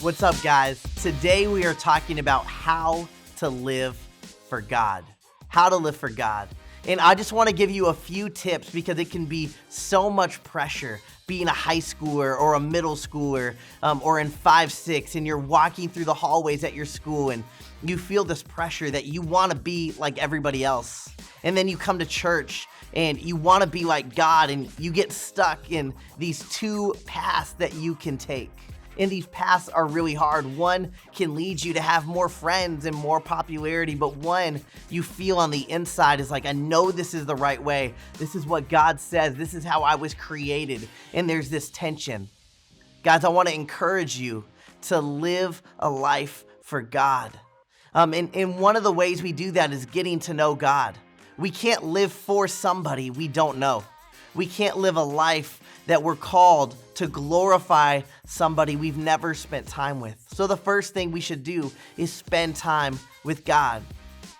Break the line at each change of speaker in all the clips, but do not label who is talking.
What's up, guys? Today we are talking about how to live for God. How to live for God. And I just want to give you a few tips because it can be so much pressure being a high schooler or a middle schooler or in 5-6 and you're walking through the hallways at your school and you feel this pressure that you want to be like everybody else. And then you come to church and you want to be like God and you get stuck in these two paths that you can take. And these paths are really hard. One can lead you to have more friends and more popularity, but one you feel on the inside is like, I know this is the right way. This is what God says. This is how I was created. And there's this tension. Guys, I want to encourage you to live a life for God. And one of the ways we do that is getting to know God. We can't live for somebody we don't know. We can't live a life that we're called to glorify somebody we've never spent time with. So the first thing we should do is spend time with God.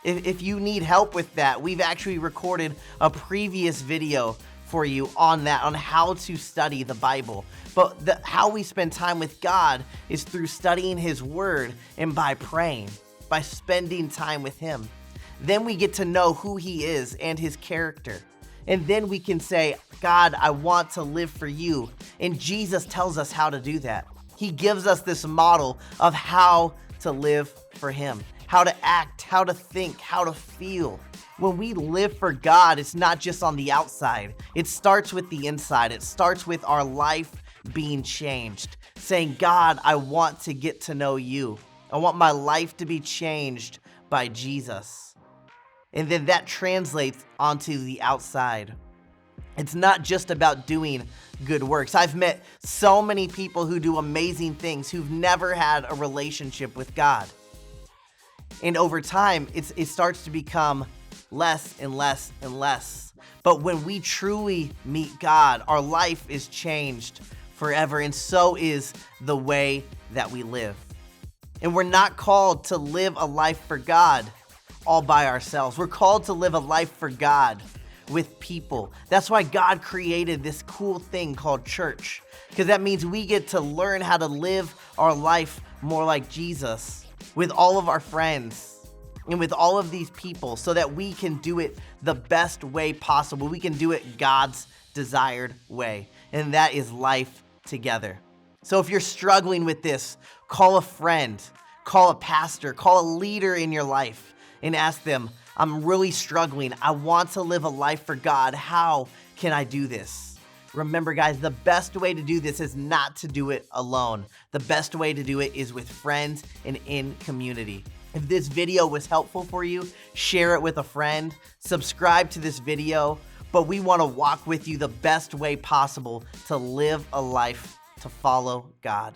If you need help with that, we've actually recorded a previous video for you on that, on how to study the Bible. But how we spend time with God is through studying His Word and by praying, by spending time with Him. Then we get to know who He is and His character. And then we can say, God, I want to live for you. And Jesus tells us how to do that. He gives us this model of how to live for Him, how to act, how to think, how to feel. When we live for God, it's not just on the outside. It starts with the inside. It starts with our life being changed. Saying, God, I want to get to know you. I want my life to be changed by Jesus. And then that translates onto the outside. It's not just about doing good works. I've met so many people who do amazing things who've never had a relationship with God. And over time, it starts to become less and less and less. But when we truly meet God, our life is changed forever, and so is the way that we live. And we're not called to live a life for God all by ourselves. We're called to live a life for God with people. That's why God created this cool thing called church, because that means we get to learn how to live our life more like Jesus with all of our friends and with all of these people so that we can do it the best way possible. We can do it God's desired way, and that is life together. So if you're struggling with this, call a friend, call a pastor, call a leader in your life, and ask them, I'm really struggling. I want to live a life for God. How can I do this? Remember, guys, the best way to do this is not to do it alone. The best way to do it is with friends and in community. If this video was helpful for you, share it with a friend, subscribe to this video, but we want to walk with you the best way possible to live a life to follow God.